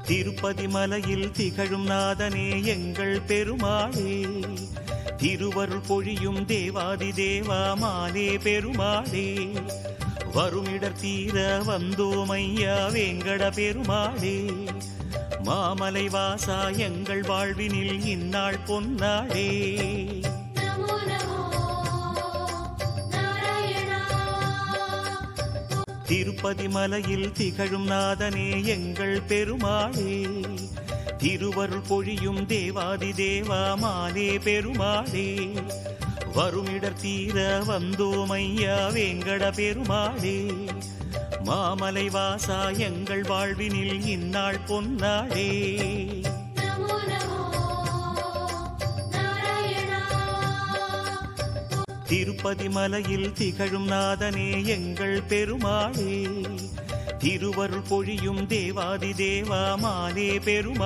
திருப்பதி மலையில் திகழும் நாதனே எங்கள் பெருமாளே, திருவருள் பொழியும் தேவாதி தேவா மாலே பெருமாளே, வருமிடர் தீர வந்தோமையா வேங்கட பெருமாளே, மாமலை வாசா எங்கள் வாழ்வினில் இந்நாள் பொன்னாளே. திருப்பதி மலையில் திகழும் நாதனே எங்கள் பெருமாளே, திருவருள் பொழியும் தேவாதி தேவா மாலே பெருமாளே, வருமிடர் தீர வந்தோமையா வேங்கட பெருமாளே, மாமலை வாசா எங்கள் வாழ்வினில் இந்நாள் பொன்னாளே. திருப்பதி மலையில் திகழும் நாதனே எங்கள் பெருமாளே, திருவருள் பொழியும் தேவாதி தேவா மாலே பெருமாளே,